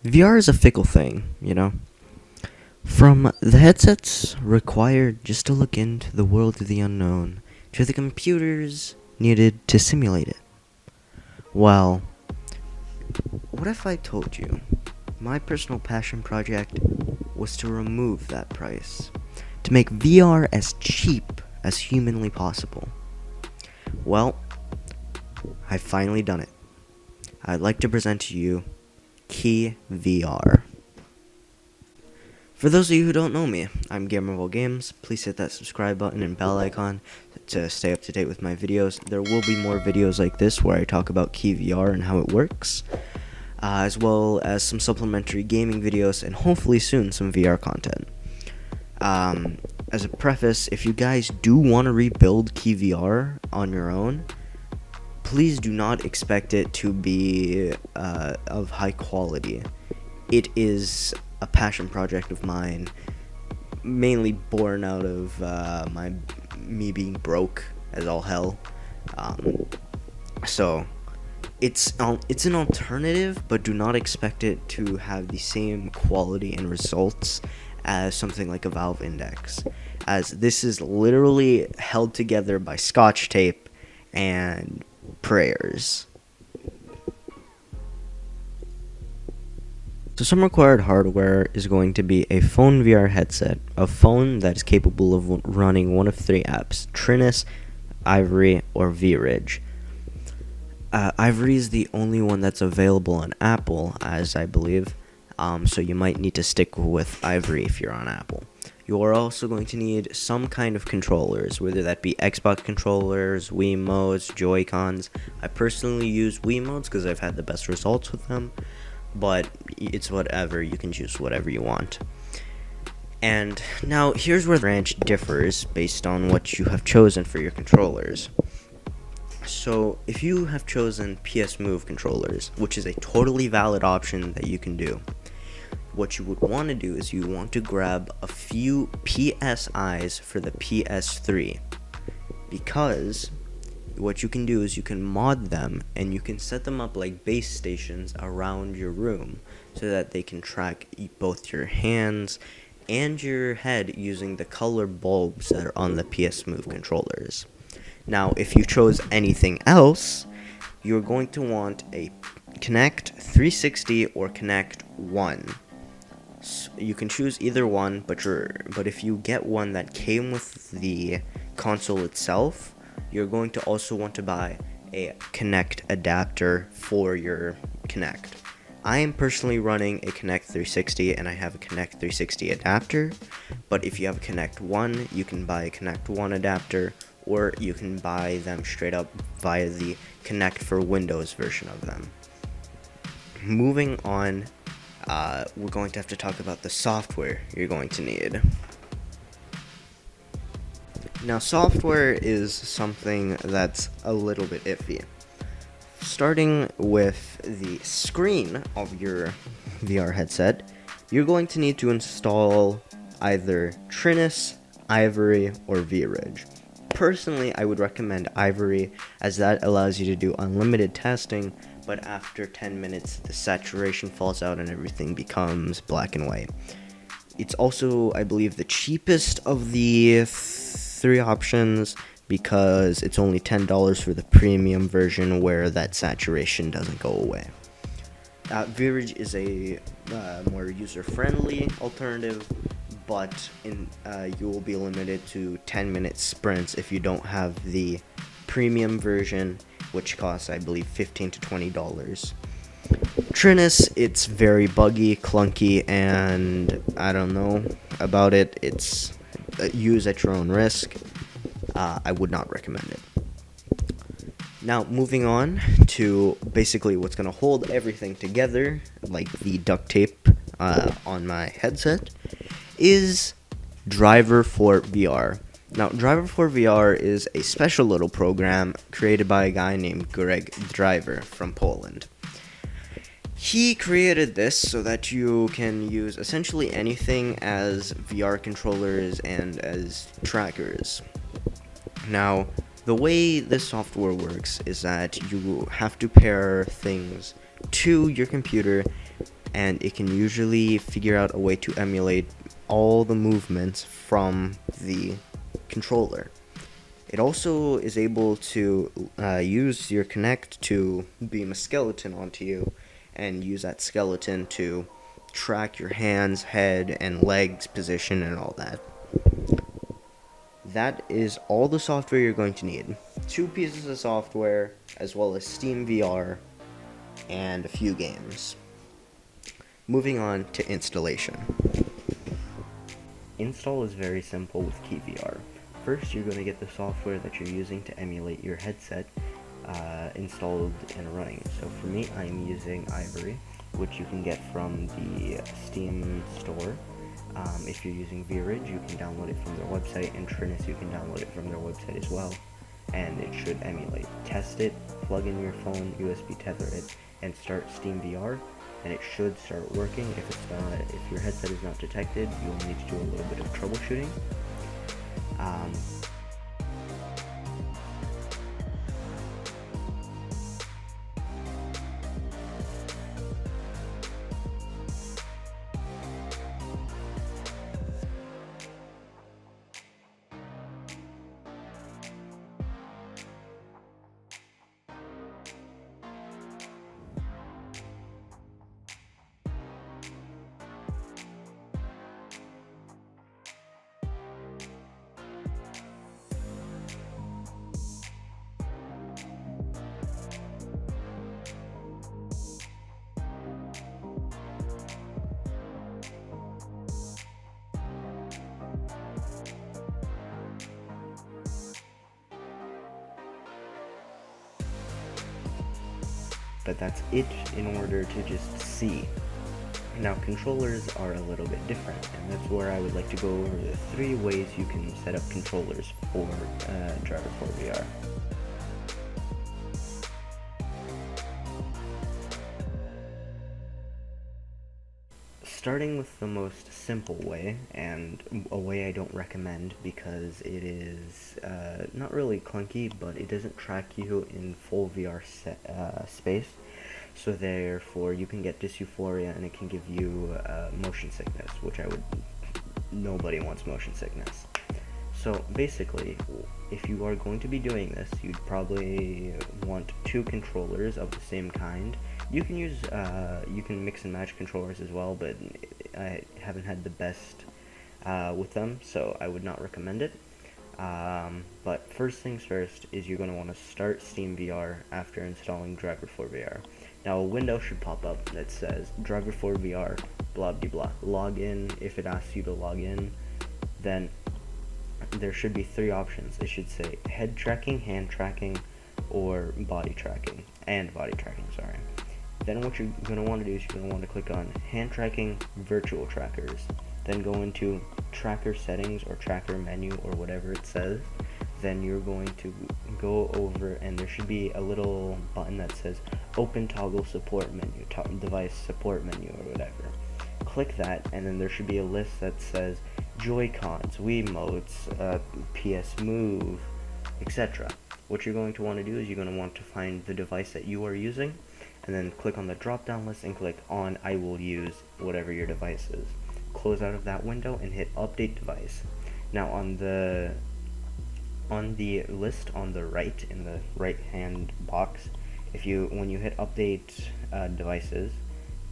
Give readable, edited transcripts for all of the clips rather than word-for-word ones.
VR is a fickle thing, you know? From the headsets required just to look into the world of the unknown, to the computers needed to simulate it. Well, what if I told you my personal passion project was to remove that price, to make VR as cheap as humanly possible? Well, I've finally done it. I'd like to present to you KeyVR. For those of you who don't know me, I'm Gamerville Games. Please hit that subscribe button and bell icon to stay up to date with my videos. There will be more videos like this where I talk about KeyVR and how it works, as well as some supplementary gaming videos and hopefully soon some VR content. As a preface, if you guys do want to rebuild KeyVR on your own, please do not expect it to be of high quality. It is a passion project of mine, mainly born out of me being broke as all hell. So it's an alternative, but do not expect it to have the same quality and results as something like a Valve Index, as this is literally held together by Scotch tape and prayers. So some required hardware is going to be a phone VR headset, a phone that is capable of running one of three apps: Trinus, Ivory, or V-Ridge. Ivory is the only one that's available on Apple, as I believe, so you might need to stick with Ivory if you're on Apple. You are also going to need some kind of controllers, whether that be Xbox controllers, Wiimotes, Joy-Cons. I personally use Wiimotes because I've had the best results with them, but it's whatever, you can choose whatever you want. And now here's where the branch differs based on what you have chosen for your controllers. So if you have chosen PS Move controllers, which is a totally valid option that you can do, what you would want to do is you want to grab a few PSIs for the PS3, because what you can do is you can mod them and you can set them up like base stations around your room so that they can track both your hands and your head using the color bulbs that are on the PS Move controllers. Now, if you chose anything else, you're going to want a Kinect 360 or Kinect 1. So you can choose either one, but if you get one that came with the console itself, you're going to also want to buy a Kinect adapter for your Kinect. I am personally running a Kinect 360 and I have a Kinect 360 adapter, but if you have a Kinect 1, you can buy a Kinect 1 adapter, or you can buy them straight up via the Kinect for Windows version of them. Moving on, we're going to have to talk about the software you're going to need. Now, software is something that's a little bit iffy. Starting with the screen of your VR headset, you're going to need to install either Trinus, Ivory, or V-Ridge. Personally, I would recommend Ivory, as that allows you to do unlimited testing, but after 10 minutes, the saturation falls out and everything becomes black and white. It's also, I believe, the cheapest of the three options, because it's only $10 for the premium version where that saturation doesn't go away. V-Ridge is a more user-friendly alternative, but you will be limited to 10-minute sprints if you don't have the premium version, which costs, I believe, $15 to $20. Trinus, it's very buggy, clunky, and I don't know about it. It's use at your own risk. I would not recommend it. Now, moving on to basically what's going to hold everything together, like the duct tape on my headset, is Driver for VR. Now, Driver for VR is a special little program created by a guy named Greg Driver from Poland. He created this so that you can use essentially anything as VR controllers and as trackers. Now, the way this software works is that you have to pair things to your computer and it can usually figure out a way to emulate all the movements from the controller. It also is able to use your Kinect to beam a skeleton onto you and use that skeleton to track your hands, head, and legs position and all that. That is all the software you're going to need. 2 pieces of software, as well as Steam VR, and a few games. Moving on to installation. Install is very simple with KeyVR. First, you're going to get the software that you're using to emulate your headset installed and running. So for me, I'm using Ivory, which you can get from the Steam store. If you're using VRidge, you can download it from their website, and Trinus, you can download it from their website as well. And it should emulate. Test it, plug in your phone, USB tether it, and start Steam VR, and it should start working. If your headset is not detected, you'll need to do a little bit of troubleshooting. But that's it in order to just see. Now, controllers are a little bit different, and that's where I would like to go over the 3 ways you can set up controllers for Driver 4 VR. Starting with the most simple way, and a way I don't recommend because it is not really clunky, but it doesn't track you in full VR space, so therefore you can get dysuphoria and it can give you motion sickness, which nobody wants motion sickness. So basically, if you are going to be doing this, you'd probably want 2 controllers of the same kind. You can mix and match controllers as well, but I haven't had the best with them, so I would not recommend it. But first things first is you're going to want to start Steam VR after installing Driver 4 VR. Now a window should pop up that says Driver 4 VR, blah blah blah. Log in. If it asks you to log in, then there should be 3 options. It should say head tracking, hand tracking, or body tracking, sorry. Then what you're going to want to do is you're going to want to click on hand tracking virtual trackers, then go into tracker settings or tracker menu or whatever it says. Then you're going to go over and there should be a little button that says open toggle support menu, device support menu or whatever. Click that, and then there should be a list that says Joy-Cons, Wiimotes, PS Move, etc. What you're going to want to do is you're going to want to find the device that you are using, and then click on the drop down list and click on I will use whatever your device is. Close out of that window and hit update device. Now on the list on the right, in the right hand box, when you hit update devices,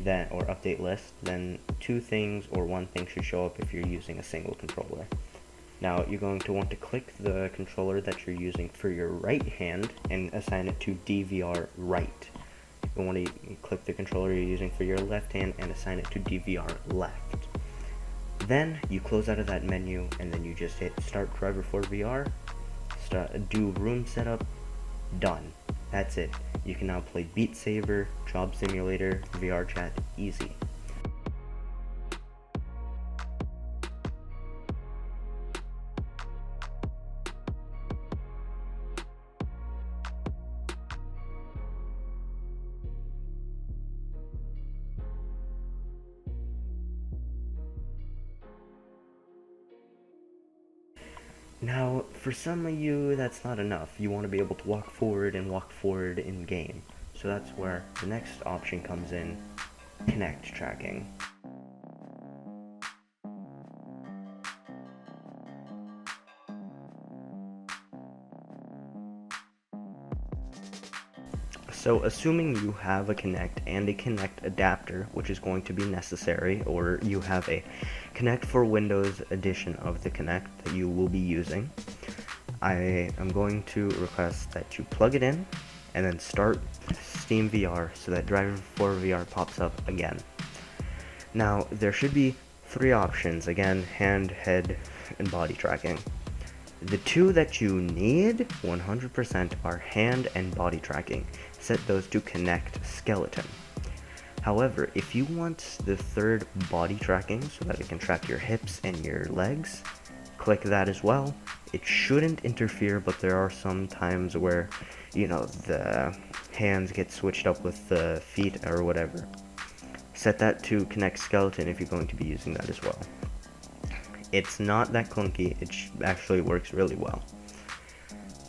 or update list, then 2 things or 1 thing should show up if you're using a single controller. Now you're going to want to click the controller that you're using for your right hand and assign it to DVR right. You want to click the controller you're using for your left hand and assign it to DVR left. Then you close out of that menu and then you just hit start Driver 4 VR, do room setup, done. That's it. You can now play Beat Saber, Job Simulator, VR Chat, easy. Now, for some of you, that's not enough. You want to be able to walk forward in game. So that's where the next option comes in, Kinect tracking. So assuming you have a Kinect and a Kinect adapter, which is going to be necessary, or you have a Kinect for Windows edition of the Kinect that you will be using, I am going to request that you plug it in and then start Steam VR so that Driver 4 VR pops up again. Now, there should be three options, again, hand, head, and body tracking. The two that you need 100% are hand and body tracking. Set those to Kinect skeleton. However, if you want the third body tracking so that it can track your hips and your legs, click that as well. It shouldn't interfere, but there are some times where, the hands get switched up with the feet or whatever. Set that to Kinect skeleton if you're going to be using that as well. It's not that clunky, it actually works really well.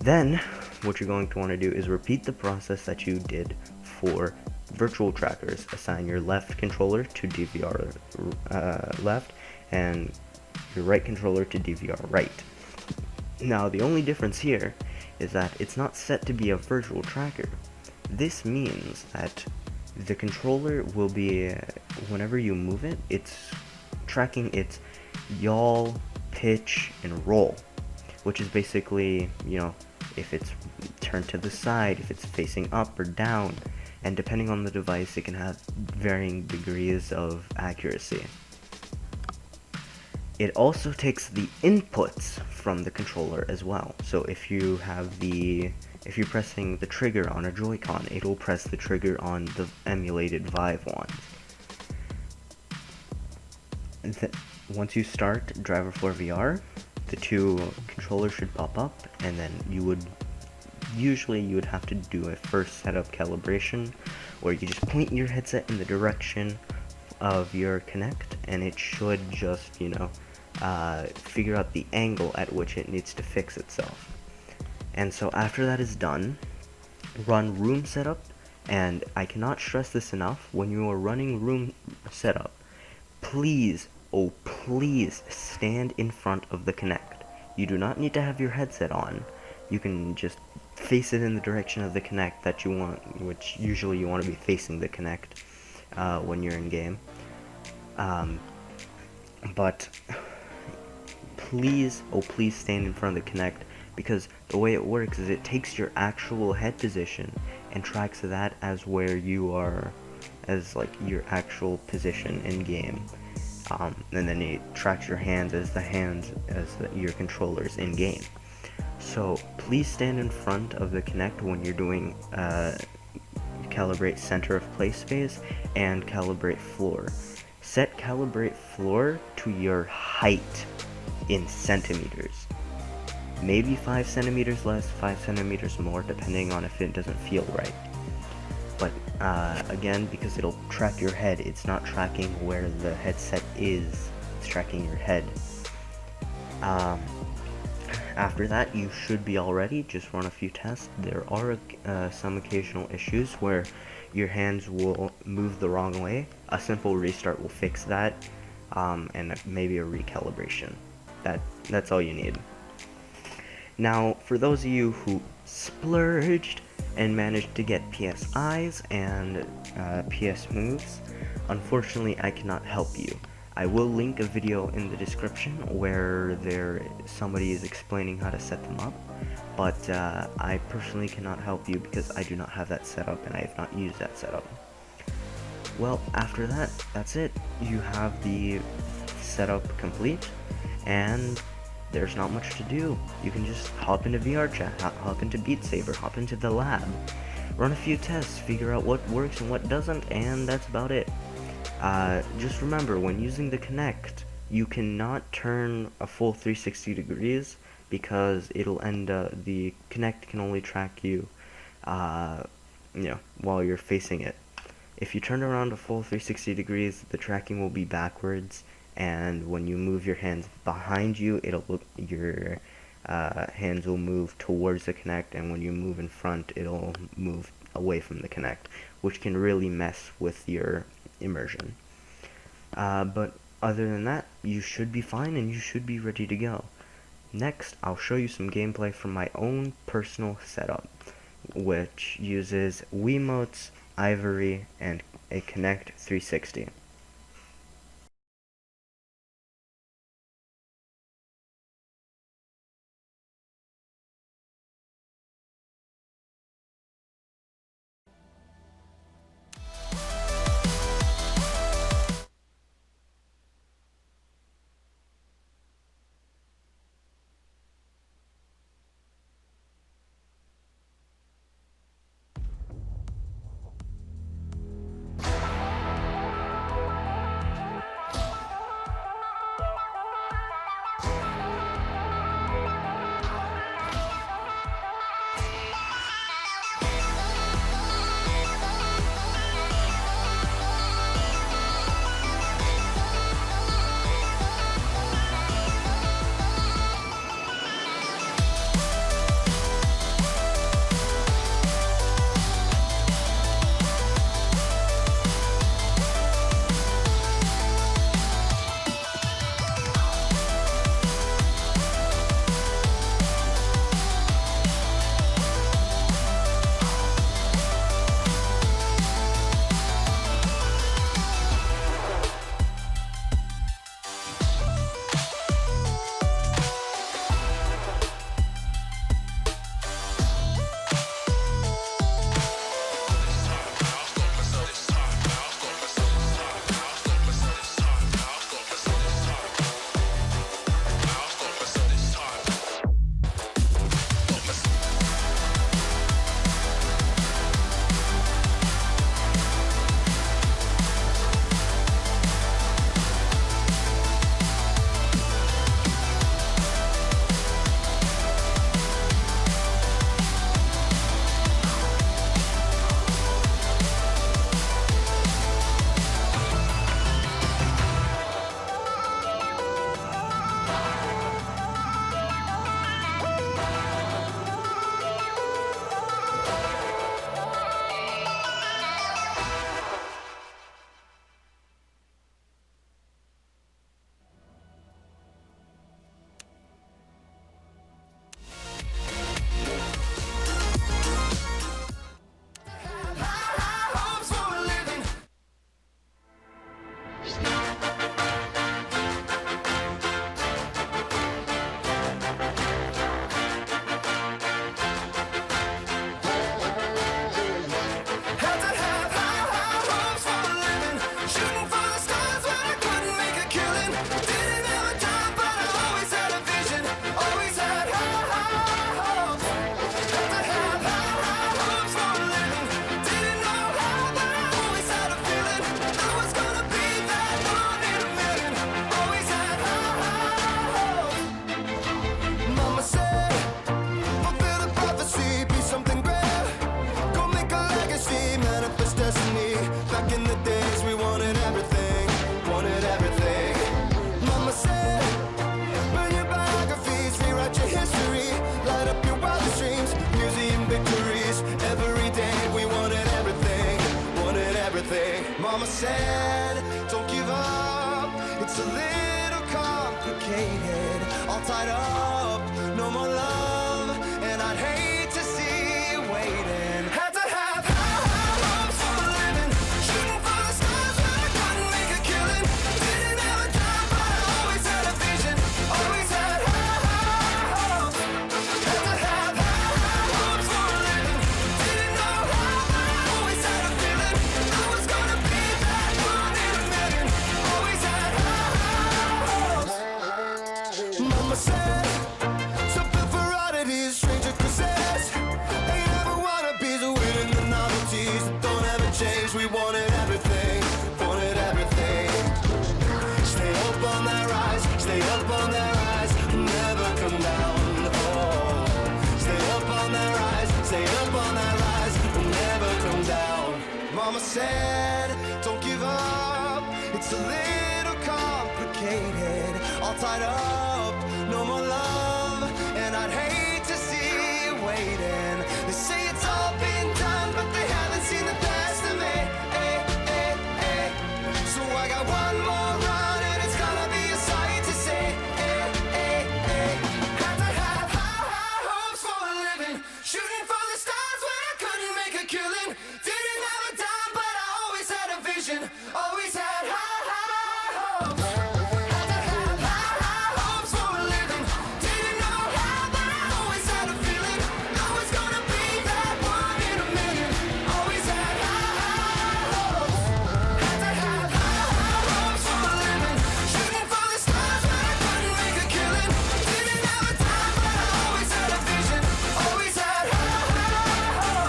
Then, what you're going to want to do is repeat the process that you did for virtual trackers. Assign your left controller to DVR left, and your right controller to DVR right. Now, the only difference here is that it's not set to be a virtual tracker. This means that the controller will be, whenever you move it, it's tracking its yaw, pitch, and roll, which is basically, if it's turned to the side, if it's facing up or down, and depending on the device, it can have varying degrees of accuracy. It also takes the inputs from the controller as well. So if you're pressing the trigger on a Joy-Con, it'll press the trigger on the emulated Vive ones. Once you start Driver 4 VR, the two controllers should pop up, and then you would have to do a first setup calibration, where you just point your headset in the direction of your Kinect, and it should just, figure out the angle at which it needs to fix itself. And so after that is done, run room setup, and I cannot stress this enough, when you are running room setup, please stand in front of the Kinect. You do not need to have your headset on. You can just face it in the direction of the Kinect that you want, which usually you want to be facing the Kinect when you're in game. But please stand in front of the Kinect, because the way it works is it takes your actual head position and tracks that as where you are, as like your actual position in game. And then it tracks your hands as your controllers in game. So please stand in front of the Kinect when you're doing calibrate center of play space and calibrate floor. Set calibrate floor to your height in centimeters. Maybe 5 centimeters less, 5 centimeters more, depending on if it doesn't feel right. But again, because it'll track your head, it's not tracking where the headset is, it's tracking your head. After that, you should be all ready. Just run a few tests. There are some occasional issues where your hands will move the wrong way. A simple restart will fix that, and maybe a recalibration. That's all you need. Now, for those of you who splurged and managed to get PSIs and PS moves, unfortunately I cannot help you. I will link a video in the description where somebody is explaining how to set them up, but I personally cannot help you because I do not have that set up and I have not used that setup. Well, after that, that's it. You have the setup complete, and there's not much to do. You can just hop into VR chat, hop into Beat Saber, hop into the lab, run a few tests, figure out what works and what doesn't, and that's about it. Just remember, when using the Kinect, you cannot turn a full 360 degrees because the Kinect can only track you, while you're facing it. If you turn around a full 360 degrees, the tracking will be backwards, and when you move your hands behind you, your hands will move towards the Kinect, and when you move in front, it'll move away from the Kinect, which can really mess with your immersion. But other than that, you should be fine and you should be ready to go. Next, I'll show you some gameplay from my own personal setup, which uses Wiimotes, Ivory, and a Kinect 360. Mama said, don't give up. It's a little complicated. All tied up, no more love. And I'd hate to see you waiting. Had to have high hopes for a living. Shooting for the stars when I couldn't make a killing. Didn't have a time, but I always had a vision. Always had high hopes. Had to have high hopes for a living. Didn't know how, but I always had a feeling. I was gonna be that one in a million. Always had high hopes. Mama said, something for oddities, stranger causes. Ain't never wannabes, winning the novelties that don't ever change. We wanted everything, wanted everything. Stay up on that rise, stay up on that rise, never come down. Oh, stay up on that rise, stay up on that rise, never come down. Mama said, don't give up. It's a little complicated, all tied up, no more love, and I'd hate to see you waiting. They say it's all been done, but they haven't seen the best of me. got one more run and it's gonna be a sight to see. Had to have high hopes for a living, shooting for the stars when I couldn't make a killing. Didn't have a dime, but I always had a vision, always had high hopes. Had to have high hopes for a living, didn't know how, but I always had a feeling I was gonna be that one in a million. Always had high hopes. Had to have high hopes for a living, shooting for the stars when I couldn't make a killing. Didn't have a dime, but I always had a vision, always had high hopes.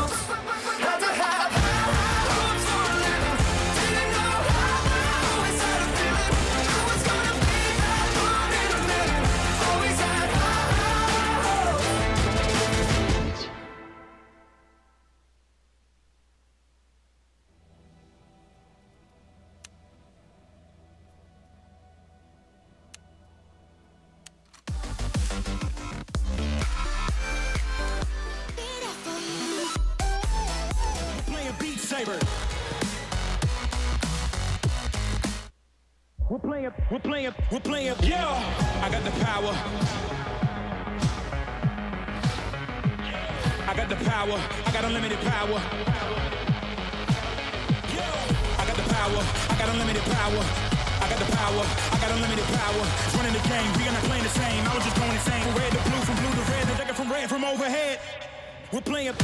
Had to have high hopes for a living, didn't know how, but I always had a feeling I was gonna be that one in a million. Always had high hopes. Playing Beat Saber. We're playing, yeah! I got the power. I got the power, I got unlimited power. Yeah! I got the power, I got unlimited power. I got the power, I got unlimited power. It's running the game, we are not playing the same. I was just going insane. From red to blue, from blue to red, the jacket from red from overhead. We're playing.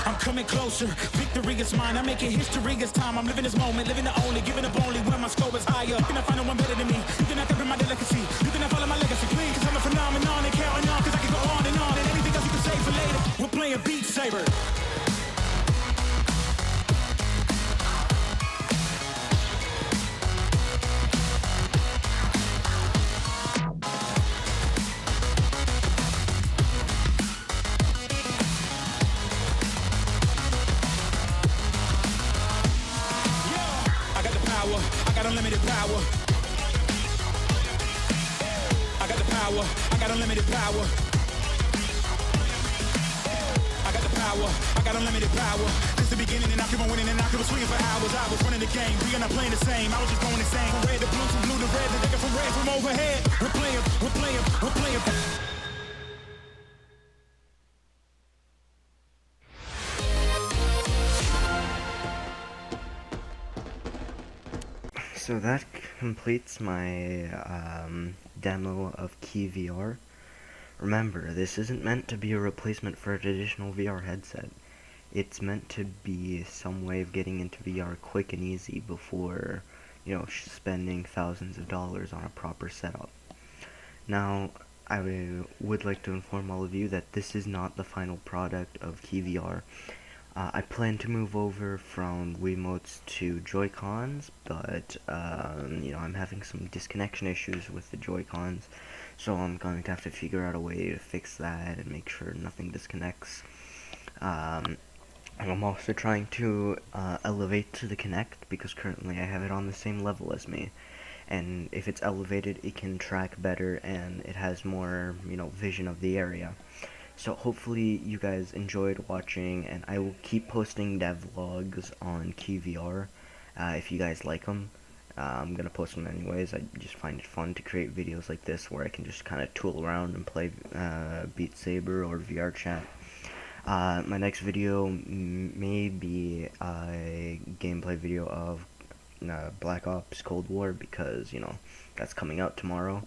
I'm coming closer, victory is mine. I'm making history, it's time. I'm living this moment, living the only, giving up only when my scope is higher. You cannot find no one better than me. You cannot copy my delicacy. You cannot follow my legacy, please. Cause I'm a phenomenon and carrying on. Cause I can go on. And anything else you can say for later. We're playing Beat Saber. I got unlimited power. I got the power, I got unlimited power. I got the power, I got unlimited power. Since the beginning and I keep on winning and I keep on swinging for hours. I was running the game, we are not playing the same. I was just going insane. From red to blue, from blue to red, the nigga from red from overhead. We're playing. So that completes my demo of KeyVR. Remember, this isn't meant to be a replacement for a traditional VR headset. It's meant to be some way of getting into VR quick and easy before, spending thousands of dollars on a proper setup. Now, I would like to inform all of you that this is not the final product of KeyVR. I plan to move over from Wiimotes to Joy-Cons, but, I'm having some disconnection issues with the Joy-Cons, so I'm going to have to figure out a way to fix that and make sure nothing disconnects. And I'm also trying to elevate to the Kinect, because currently I have it on the same level as me. And if it's elevated, it can track better, and it has more, vision of the area. So hopefully you guys enjoyed watching, and I will keep posting devlogs on KeyVR if you guys like them. I'm gonna post them anyways. I just find it fun to create videos like this where I can just kind of tool around and play Beat Saber or VR chat. My next video may be a gameplay video of Black Ops Cold War, because that's coming out tomorrow.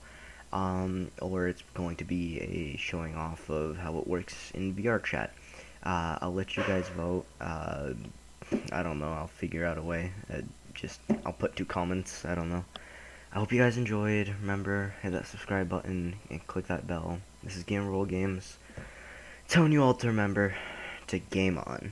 Or it's going to be a showing off of how it works in VR chat. I'll let you guys vote. I don't know, I'll figure out a way. I'll put 2 comments, I don't know. I hope you guys enjoyed. Remember, hit that subscribe button and click that bell. This is Gamer Roll Games telling you all to remember to game on.